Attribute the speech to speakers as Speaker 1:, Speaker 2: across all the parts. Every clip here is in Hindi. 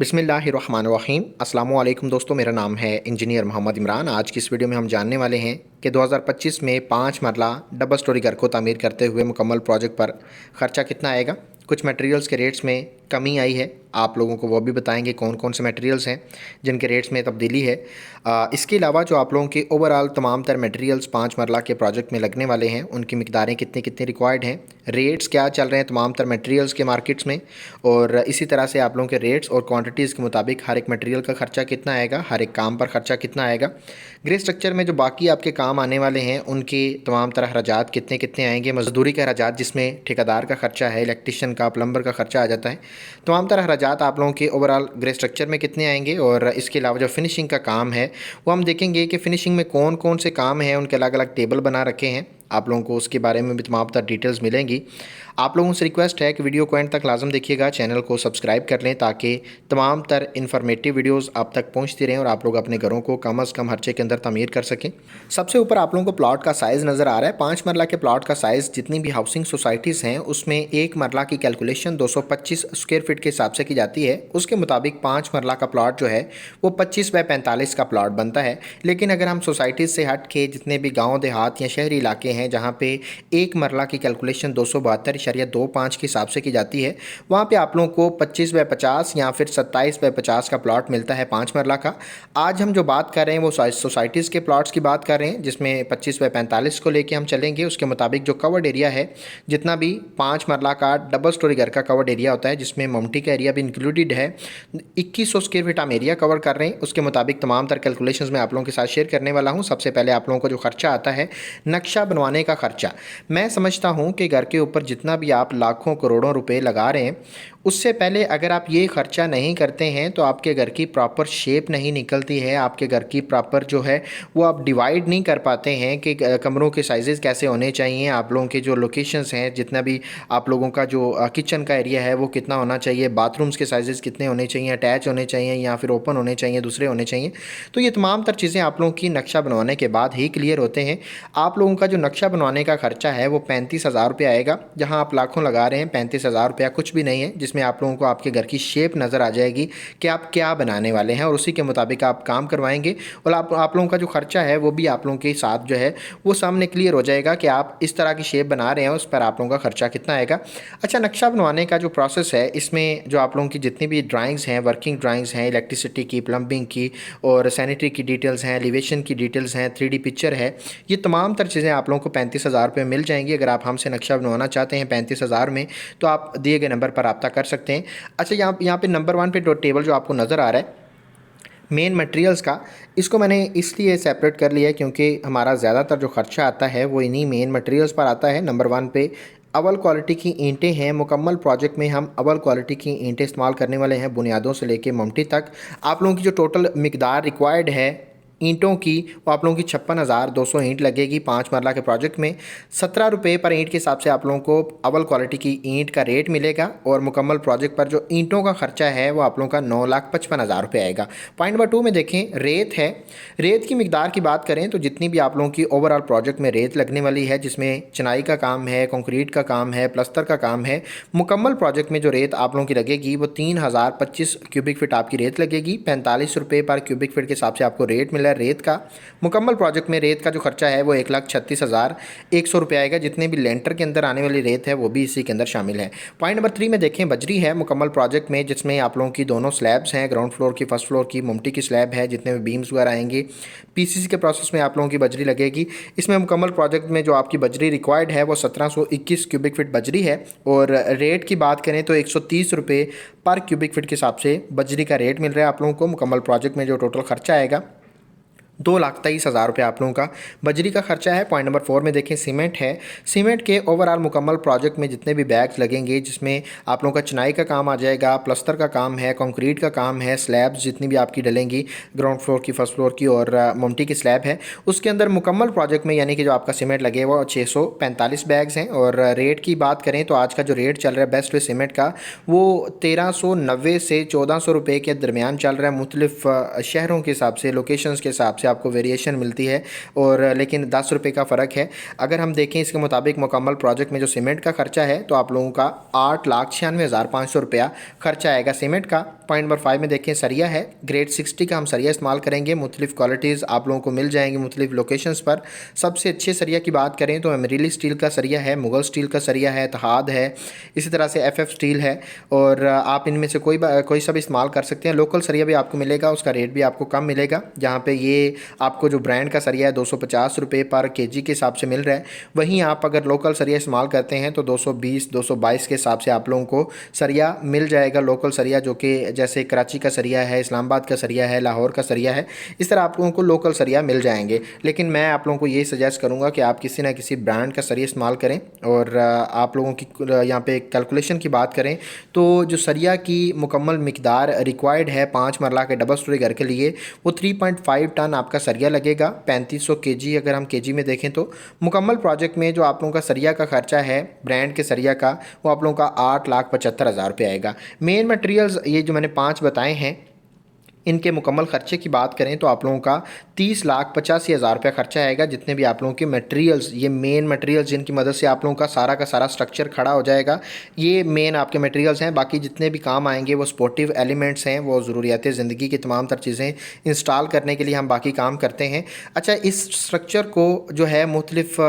Speaker 1: बिस्मिल्लाहिर्रहमानिर्रहीम। अस्सलामु अलैकुम दोस्तों, मेरा नाम है इंजीनियर मोहम्मद इमरान। आज की इस वीडियो में हम जानने वाले हैं कि 2025 में 5 मरला डबल स्टोरी घर को तामीर करते हुए मुकम्मल प्रोजेक्ट पर ख़र्चा कितना आएगा। कुछ मटेरियल्स के रेट्स में कमी आई है, आप लोगों को वो भी बताएंगे कौन कौन से मटेरियल्स हैं जिनके रेट्स में तब्दीली है। इसके अलावा जो आप लोगों के ओवरऑल तमाम तर मटेरियल्स 5 मरला के प्रोजेक्ट में लगने वाले हैं उनकी मिकदारें कितनी कितनी रिक्वायर्ड हैं, रेट्स क्या चल रहे हैं तमाम तर मटेरियल्स के मार्केट्स में, और इसी तरह से आप लोगों के रेट्स और क्वांटिटीज़ के मुताबिक हर एक मटेरियल का ख़र्चा कितना आएगा, हर एक काम पर ख़र्चा कितना आएगा। ग्रे स्ट्रक्चर में जो बाकी आपके काम आने वाले हैं उनके तमाम तरह अखराजात कितने कितने आएंगे, मजदूरी के अखराजात जिसमें ठेकेदार का ख़र्चा है, इलेक्ट्रिशियन का, प्लम्बर का ख़र्चा आ जाता है। तमाम तरह अखराजात आप लोगों के ओवरऑल ग्रे स्ट्रक्चर में कितने आएंगे। और इसके अलावा जो फिनिशिंग का काम है वो हम देखेंगे कि फ़िनिशिंग में कौन कौन से काम हैं, उनके अलग अलग टेबल बना रखे हैं, आप लोगों को उसके बारे में भी तमाम तर डिटेल्स मिलेंगी। आप लोगों से रिक्वेस्ट है कि वीडियो को एंड तक लाजम देखिएगा, चैनल को सब्सक्राइब कर लें ताकि तमाम तर इन्फॉर्मेटिव वीडियोस आप तक पहुंचती रहें और आप लोग अपने घरों को कम अज़ कम खर्चे के अंदर तमीर कर सकें। सबसे ऊपर आप लोगों को प्लॉट का साइज़ नज़र आ रहा है। 5 मरला के प्लॉट का साइज़ जितनी भी हाउसिंग सोसाइटीज़ हैं उसमें एक मरला की कैलकुलेशन 225 स्क्वायर फीट के हिसाब से की जाती है। उसके मुताबिक 5 मरला का प्लॉट जो है वो 25 बाय 45 का प्लॉट बनता है। लेकिन अगर हम सोसाइटीज़ से हट के जितने भी गाँव देहात या शहरी इलाके हैं जहाँ पे एक मरला की कैलकुलेशन 272.25 के हिसाब से की जाती है, वहाँ पे आप लोगों को 25 बाय 50 या फिर 27 बाय 50 का प्लॉट मिलता है 5 मरला का। आज हम जो बात कर रहे हैं वो सोसाइटीज़ के प्लॉट्स की बात कर रहे हैं जिसमें 25 बाय 45 को लेके हम चलेंगे। उसके मुताबिक जो कवर्ड एरिया है, जितना भी 5 मरला का डबल स्टोरी घर का कवर्ड एरिया होता है जिसमें ममटी का एरिया भी इंक्लूडेड है, 2100 स्क्वायर फीट हम एरिया कवर कर रहे हैं। उसके मुताबिक तमाम तर कैलकुलेशंस मैं आप लोगों के साथ शेयर करने वाला हूँ। सबसे पहले आप लोगों को जो खर्चा आता है नक्शा बनवाने का खर्चा, मैं समझता हूँ कि घर के ऊपर जितना भी आप लाखों करोड़ों रुपए लगा रहे हैं उससे पहले अगर आप ये खर्चा नहीं करते हैं तो आपके घर की प्रॉपर शेप नहीं निकलती है, आपके घर की प्रॉपर जो है वो आप डिवाइड नहीं कर पाते हैं कि कमरों के साइजेस कैसे होने चाहिए, आप लोगों के जो लोकेशंस हैं, जितना भी आप लोगों का जो किचन का एरिया है वो कितना होना चाहिए, बाथरूम्स के साइजेस कितने होने चाहिए, अटैच होने चाहिए या फिर ओपन होने चाहिए, दूसरे होने चाहिए। तो ये तमाम तर चीज़ें आप लोगों की नक्शा बनवाने के बाद ही क्लियर होते हैं। आप लोगों का जो नक्शा बनवाने का खर्चा है वो 35,000 रुपये आएगा। जहाँ आप लाखों लगा रहे हैं 35,000 रुपया कुछ भी नहीं है, जिसमें आप लोगों को आपके घर की शेप नज़र आ जाएगी कि आप क्या बनाने वाले हैं और उसी के मुताबिक आप काम करवाएंगे। और आप लोगों का जो खर्चा है वो भी आप लोगों के साथ जो है वो सामने क्लियर हो जाएगा कि आप इस तरह की शेप बना रहे हैं, उस पर आप लोगों का खर्चा कितना आएगा। अच्छा, नक्शा बनवाने का जो प्रोसेस है इसमें जो आप लोगों की जितनी भी ड्राइंग्स हैं, वर्किंग ड्राइंग्स हैं, इलेक्ट्रिसिटी की, प्लम्बिंग की और सैनिटरी की डिटेल्स हैं, एलिवेशन की डिटेल्स हैं, 3D पिक्चर है, ये तमाम तर चीज़ें आप लोगों को 35,000 रुपये मिल जाएंगी। अगर आप हमसे नक्शा बनवाना चाहते हैं 35,000 में तो आप दिए गए नंबर पर रब्ता कर सकते हैं। अच्छा, यहाँ पे नंबर 1 पे टेबल जो आपको नज़र आ रहा है मेन मटेरियल्स का, इसको मैंने इसलिए सेपरेट कर लिया है क्योंकि हमारा ज़्यादातर जो खर्चा आता है वो इन्हीं मेन मटेरियल्स पर आता है। नंबर 1 पे अव्वल क्वालिटी की ईंटें हैं। मुकम्मल प्रोजेक्ट में हम अव्वल क्वालिटी की ईंटें इस्तेमाल करने वाले हैं, बुनियादों से लेके ममटी तक। आप लोगों की जो टोटल मिकदार रिक्वायर्ड है ईंटों की वो आप लोगों की 56,200 ईंट लगेगी 5 मरला के प्रोजेक्ट में। 17 रुपये पर ईंट के हिसाब से आप लोगों को अव्वल क्वालिटी की ईंट का रेट मिलेगा और मुकम्मल प्रोजेक्ट पर जो ईंटों का खर्चा है वो आप लोगों का 9,55,000 रुपये आएगा। पॉइंट नंबर 2 में देखें, रेत है। रेत की मिकदार की बात करें तो जितनी भी आप लोगों की ओवरऑल प्रोजेक्ट में रेत लगने वाली है, जिसमें चिनाई का काम है, कंक्रीट का काम है, प्लस्तर का काम है, मुकम्मल प्रोजेक्ट में जो रेत आप लोगों की लगेगी वो 3,025 क्यूबिक फीट आपकी रेत लगेगी। 45 रुपये पर क्यूबिक फीट के हिसाब से आपको रेट मिला है रेत का। मुकम्मल प्रोजेक्ट में रेत का जो खर्चा है वो 1,36,100 रुपये आएगा। जितने भी लेंटर के अंदर आने वाली रेत है वो भी इसी के अंदर शामिल है। पॉइंट नंबर 3 में देखें, बजरी है मुकम्मल प्रोजेक्ट में, जिसमें आप लोगों की दोनों स्लैब्स हैं, ग्राउंड फ्लोर की, फर्स्ट फ्लोर की, ममटी की स्लैब है, जितने भी बीम्स वगैरह आएंगे पीसीसी के प्रोसेस में आप लोगों की बजरी लगेगी। इसमें मुकम्मल प्रोजेक्ट में जो आपकी बजरी रिक्वायर्ड है वो 1721 क्यूबिक फीट बजरी है। और रेट की बात करें तो 130 रुपये पर क्यूबिक फीट के हिसाब से बजरी का रेट मिल रहा है आप लोगों को। मुकम्मल प्रोजेक्ट में जो टोटल खर्चा आएगा 2,23,000 रुपये आप लोगों का बजरी का खर्चा है। पॉइंट नंबर 4 में देखें, सीमेंट है। सीमेंट के ओवरऑल मुकम्मल प्रोजेक्ट में जितने भी बैग्स लगेंगे, जिसमें आप लोगों का चिनाई का काम आ जाएगा, प्लस्तर का काम है, कंक्रीट का काम है, स्लैब्स जितनी भी आपकी डलेंगी ग्राउंड फ्लोर की, फर्स्ट फ्लोर की और ममटी की स्लैब है, उसके अंदर मुकम्मल प्रोजेक्ट में यानी कि जो आपका सीमेंट लगे वो 645 बैग्स हैं। और रेट की बात करें तो आज का जो रेट चल रहा है बेस्ट वे सीमेंट का वो 1390 से 1400 रुपये के दरमियान चल रहा है। मुख्तलिफ शहरों के हिसाब से, लोकेशंस के हिसाब से आपको वेरिएशन मिलती है, और लेकिन 10 रुपये का फ़र्क है। अगर हम देखें इसके मुताबिक मुकम्मल प्रोजेक्ट में जो सीमेंट का खर्चा है तो आप लोगों का 8,96,500 रुपया खर्चा आएगा सीमेंट का। पॉइंट नंबर 5 में देखें सरिया है, ग्रेड 60 का हम सरिया इस्तेमाल करेंगे। मुख्तलिफ क्वालिटीज़ आप लोगों को मिल जाएंगी मुख्तलिफ लोकेशंस पर। सबसे अच्छे सरिया की बात करें तो अमरीली स्टील का सरिया है, मुगल स्टील का सरिया है, इत्तेहाद है, इसी तरह से FF स्टील है, और आप इनमें से कोई सा भी इस्तेमाल कर सकते हैं। लोकल सरिया भी आपको मिलेगा, उसका रेट भी आपको कम मिलेगा। जहाँ पे ये आपको जो ब्रांड का सरिया है 250 रुपये पर केजी के हिसाब से मिल रहा है, वहीं आप अगर लोकल सरिया इस्तेमाल करते हैं तो 220 222 के हिसाब से आप लोगों को सरिया मिल जाएगा। लोकल सरिया जो कि जैसे कराची का सरिया है, इस्लामाबाद का सरिया है, लाहौर का सरिया है, इस तरह आप लोगों को लोकल सरिया मिल जाएंगे। लेकिन मैं आप लोगों को ये सजेस्ट करूँगा कि आप किसी ना किसी ब्रांड का सरिया इस्तेमाल करें। और आप लोगों की यहाँ पे कैलकुलेशन की बात करें तो जो सरिया की मुकम्मल मिकदार रिक्वायर्ड है 5 मरला के डबल स्टोरी घर के लिए वो 3.5 टन आपका सरिया लगेगा। 3500 केजी अगर हम केजी में देखें तो मुकम्मल प्रोजेक्ट में जो आप लोगों का सरिया का खर्चा है ब्रांड के सरिया का वो आप लोगों का 8,75,000 रुपये आएगा। मेन मटेरियल्स ये जो मैंने 5 बताए हैं इनके मुकम्मल खर्चे की बात करें तो आप लोगों का 30,85,000 रुपये खर्चा आएगा। जितने भी आप लोगों के मटेरियल्स, ये मेन मटेरियल्स जिनकी मदद से आप लोगों का सारा स्ट्रक्चर खड़ा हो जाएगा, ये मेन आपके मटेरियल्स हैं। बाकी जितने भी काम आएंगे वो सपोर्टिव एलिमेंट्स हैं, वो ज़रूरियात ज़िंदगी की तमाम तर चीज़ें इंस्टॉल करने के लिए हम बाकी काम करते हैं। अच्छा, इस स्ट्रक्चर को जो है मुख्तलिफ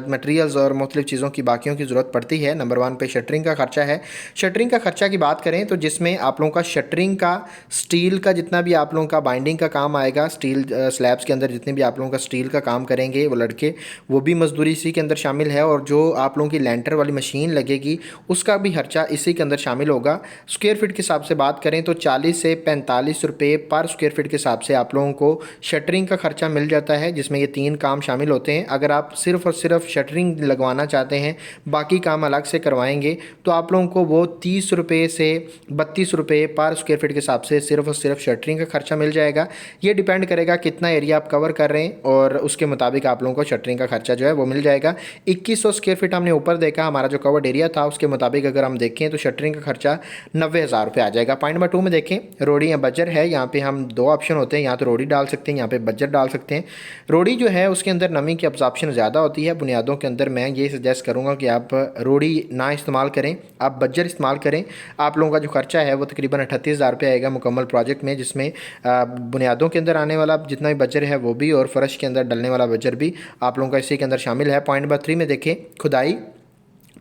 Speaker 1: मटेरियल्स और मुख्तलिफ चीज़ों की बाकियों की ज़रूरत पड़ती है। नंबर 1 पे शटरिंग का खर्चा है। शटरिंग का खर्चा की बात करें तो जिसमें आप लोगों का शटरिंग का स्टील का जितना भी आप लोगों का बाइंडिंग का काम आएगा, स्टील स्लैब्स के अंदर जितने भी आप लोगों का स्टील का काम करेंगे वो लड़के, वो भी मजदूरी इसी के अंदर शामिल है। और जो आप लोगों की लेंटर वाली मशीन लगेगी उसका भी खर्चा इसी के अंदर शामिल होगा। स्क्वायर फीट के हिसाब से बात करें तो 40 से 45 रुपये पर स्क्वायर फीट के हिसाब से आप लोगों को शटरिंग का खर्चा मिल जाता है, जिसमें ये 3 काम शामिल होते हैं। अगर आप सिर्फ और सिर्फ शटरिंग लगवाना चाहते हैं, बाकी काम अलग से करवाएंगे, तो आप लोगों को वो 30 रुपये से 32 रुपये पर स्क्वायर फीट के हिसाब से सिर्फ और सिर्फ शटरिंग का खर्चा मिल जाएगा। ये डिपेंड करेगा कितना एरिया आप कवर कर रहे हैं और उसके मुताबिक आप लोगों को शटरिंग का खर्चा जो है वो मिल जाएगा। 2100 स्क्वायर फीट हमने ऊपर देखा, हमारा जो कवर्ड एरिया था उसके मुताबिक अगर हम देखें तो शटरिंग का खर्चा 90,000 रुपये आ जाएगा। पॉइंट नंबर 2 में देखें रोडी या बजर है। यहाँ पे हम 2 ऑप्शन होते हैं, यहाँ तो रोडी डाल सकते हैं, यहाँ पे बजर डाल सकते हैं। रोडी जो है उसके अंदर नमी की अब्जॉर्प्शन ज़्यादा होती है बुनियादों के अंदर। मैं ये सजेस्ट करूँगा कि आप रोडी ना इस्तेमाल करें, आप बजर इस्तेमाल करें। आप लोगों का जो खर्चा है वो तकरीबन 38,000 रुपये आएगा मुकम्मल प्रोजेक्ट में, जिसमें बुनियादों के अंदर आने वाला जितना भी बजर है वो भी और फ़र्श के अंदर डलने वाला बजर भी आप लोगों का इसी के अंदर शामिल है। पॉइंट नंबर 3 में देखें खुदाई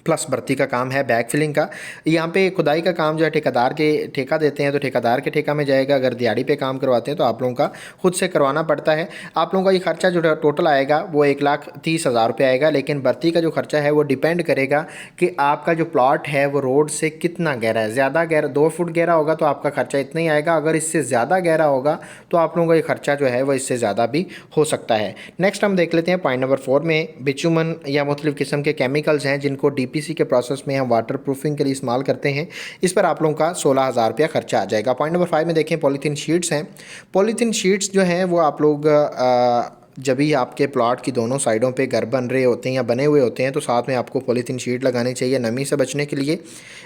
Speaker 1: प्लस भर्ती का काम है, बैक फिलिंग का। यहाँ पे खुदाई का काम जो है ठेकेदार के ठेका देते हैं तो ठेकेदार के ठेका में जाएगा। अगर दिहाड़ी पे काम करवाते हैं तो आप लोगों का खुद से करवाना पड़ता है। आप लोगों का ये खर्चा जो टोटल आएगा वो 1,30,000 रुपये आएगा। लेकिन भर्ती का जो खर्चा है वो डिपेंड करेगा कि आपका जो प्लॉट है वो रोड से कितना गहरा है। ज़्यादा गहरा 2 फुट गहरा होगा तो आपका खर्चा इतना ही आएगा, अगर इससे ज़्यादा गहरा होगा तो आप लोगों का ये खर्चा जो है वो इससे ज़्यादा भी हो सकता है। नेक्स्ट हम देख लेते हैं पॉइंट नंबर 4 में बिचुमन या मुख्तलिफ किस्म के केमिकल्स हैं जिनको DPC के प्रोसेस में हम वाटर प्रूफिंग के लिए इस्तेमाल करते हैं। इस पर आप लोगों का 16,000 रुपया खर्चा आ जाएगा। पॉइंट नंबर 5 में देखें पॉलीथीन शीट्स हैं। पॉलीथीन शीट्स जो हैं वो आप लोग जब भी आपके प्लॉट की दोनों साइडों पे घर बन रहे होते हैं या बने हुए होते हैं तो साथ में आपको पॉलीथीन शीट लगानी चाहिए नमी से बचने के लिए।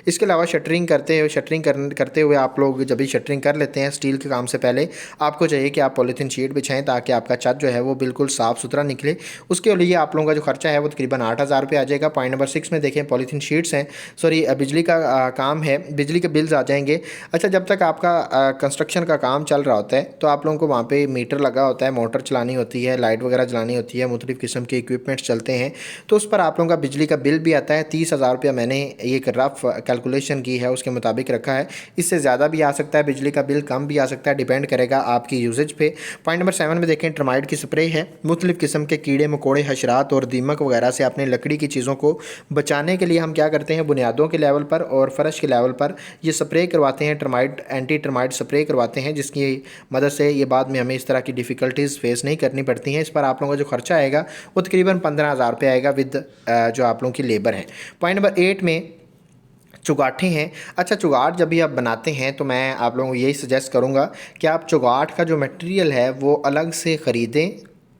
Speaker 1: इसके अलावा शटरिंग करते हुए आप लोग जब भी शटरिंग कर लेते हैं स्टील के काम से पहले आपको चाहिए कि आप पॉलीथीन शीट बिछाएं ताकि आपका छत जो है वो बिल्कुल साफ़ सुथरा निकले। उसके लिए आप लोगों का जो खर्चा है वो तकरीबन 8,000 रुपये आ जाएगा। पॉइंट नंबर 6 में देखें पॉलीथीन शीट्स हैं, सॉरी बिजली का काम है, बिजली के बिल्स आ जाएंगे। अच्छा, जब तक आपका कंस्ट्रक्शन का काम चल रहा होता है तो आप लोगों को वहाँ पर मीटर लगा होता है, मोटर चलानी होती है, लाइट वगैरह जलानी होती है, मुख्तलिफ किस्म के इक्विपमेंट्स चलते हैं, तो उस पर आप लोगों का बिजली का बिल भी आता है। 30,000 रुपया मैंने एक रफ कैलकुलेशन की है उसके मुताबिक रखा है। इससे ज़्यादा भी आ सकता है, बिजली का बिल कम भी आ सकता है, डिपेंड करेगा आपकी यूजेज पे। पॉइंट नंबर 7 में देखें टर्माइट की स्प्रे है। मुख्तलिफ किस्म के कीड़े मकोड़े, हशरात और दीमक वगैरह से अपने लकड़ी की चीज़ों को बचाने के लिए हम क्या करते हैं, बुनियादों के लेवल पर और फ़र्श के लेवल पर ये स्प्रे करवाते हैं, टर्माइट एंटी टर्माइट स्प्रे करवाते हैं, जिसकी मदद से ये बाद में हमें इस तरह की डिफ़िकल्टीज़ फेस नहीं करनी पड़ती हैं। इस पर आप लोगों का जो खर्चा आएगा वो तकरीबन 15,000 रुपये आएगा विद जो आप लोगों की लेबर है। पॉइंट नंबर 8 में चुगाठे हैं। अच्छा, चुगाठ जब भी आप बनाते हैं तो मैं आप लोगों को यही सजेस्ट करूंगा कि आप चुगाठ का जो मटेरियल है वो अलग से ख़रीदें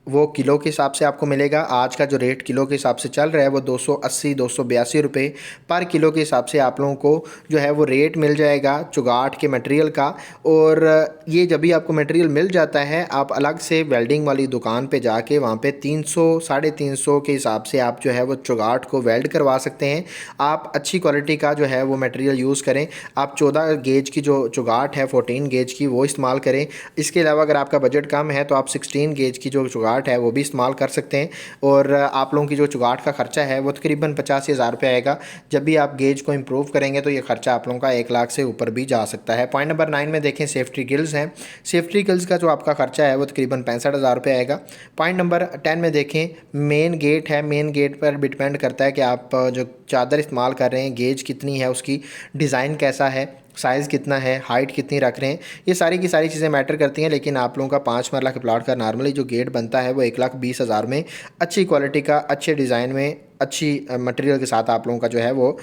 Speaker 1: वो किलो के हिसाब से आपको मिलेगा। आज का जो रेट किलो के हिसाब से चल रहा है वो 280 282 रुपये पर किलो के हिसाब से आप लोगों को जो है वो रेट मिल जाएगा चुगाट के मटेरियल का। और ये जब भी आपको मटेरियल मिल जाता है आप अलग से वेल्डिंग वाली दुकान पे जाके वहाँ पे 300 350 के हिसाब से आप जो है वो चुगाट को वेल्ड करवा सकते हैं। आप अच्छी क्वालिटी का जो है वो मटेरियल यूज़ करें। आप 14 गेज की जो चुगाट है 14 गेज की वो इस्तेमाल करें। इसके अलावा अगर आपका बजट कम है तो आप 16 गेज की जो चुगाट है वो भी इस्तेमाल कर सकते हैं। और आप लोगों की जो चुगाट का खर्चा है वो तकरीबन 85,000 रुपये आएगा। जब भी आप गेज को इम्प्रूव करेंगे तो ये खर्चा आप लोगों का 1 लाख से ऊपर भी जा सकता है। पॉइंट नंबर 9 में देखें सेफ्टी गिल्स हैं। सेफ्टी गिल्स का जो आपका खर्चा है वो तकरीबन 65,000 रुपये आएगा। पॉइंट नंबर 10 में देखें मेन गेट है। मेन गेट पर डिपेंड करता है कि आप जो चादर इस्तेमाल कर रहे हैं गेज कितनी है, उसकी डिज़ाइन कैसा है, साइज़ कितना है, हाइट कितनी रख रहे हैं, ये सारी की सारी चीज़ें मैटर करती हैं। लेकिन आप लोगों का 5 मरला के प्लॉट का नॉर्मली जो गेट बनता है वो 1,20,000 में अच्छी क्वालिटी का अच्छे डिज़ाइन में अच्छी मटेरियल के साथ आप लोगों का जो है वो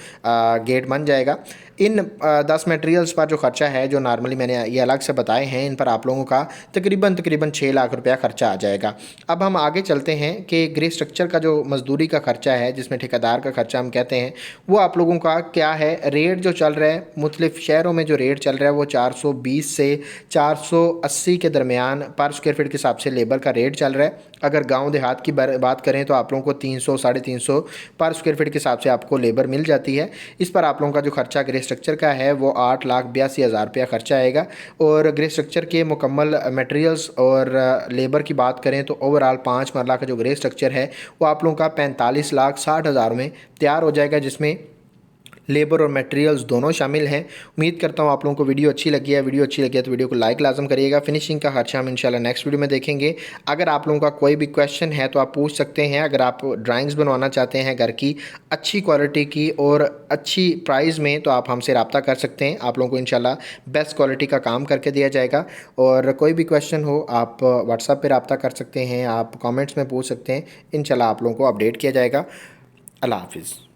Speaker 1: गेट बन जाएगा। इन 10 मटेरियल्स पर जो खर्चा है जो नॉर्मली मैंने ये अलग से बताए हैं, इन पर आप लोगों का तकरीबन 6 लाख रुपया खर्चा आ जाएगा। अब हम आगे चलते हैं कि ग्रे स्ट्रक्चर का जो मजदूरी का खर्चा है जिसमें ठेकेदार का खर्चा हम कहते हैं वो आप लोगों का क्या है। रेट जो चल रहा है मुख्तलिफ शहरों में जो रेट चल रहा है वो 420 से 480 के दरमियान पर स्क्वायर फीट के हिसाब से लेबर का रेट चल रहा है। अगर गांव देहात की बात करें तो आप लोगों को 300 350 पर स्क्वायर फीट के हिसाब से आपको लेबर मिल जाती है। इस पर आप लोगों का जो खर्चा ग्रे स्ट्रक्चर का है वो 8,82,000 रुपया खर्चा आएगा। और ग्रे स्ट्रक्चर के मुकम्मल मटेरियल्स और लेबर की बात करें तो ओवरऑल 5 मरला का जो ग्रे स्ट्रक्चर है वो आप लोगों का 45,60,000 में तैयार हो जाएगा, जिसमें लेबर और मटेरियल्स दोनों शामिल हैं। उम्मीद करता हूँ आप लोगों को वीडियो अच्छी लगी है। वीडियो अच्छी लगी है तो वीडियो को लाइक लाजम करिएगा। फिनिशिंग का खर्चा हम इंशाल्लाह नेक्स्ट वीडियो में देखेंगे। अगर आप लोगों का कोई भी क्वेश्चन है तो आप पूछ सकते हैं। अगर आप ड्राइंग्स बनवाना चाहते हैं घर की अच्छी क्वालिटी की और अच्छी प्राइस में तो आप हमसे रब्ता कर सकते हैं। आप लोगों को इंशाल्लाह बेस्ट क्वालिटी का काम करके दिया जाएगा। और कोई भी क्वेश्चन हो आप व्हाट्सएप पर रब्ता कर सकते हैं, आप कॉमेंट्स में पूछ सकते हैं। इंशाल्लाह आप लोगों को अपडेट किया जाएगा। अल्लाह हाफिज़।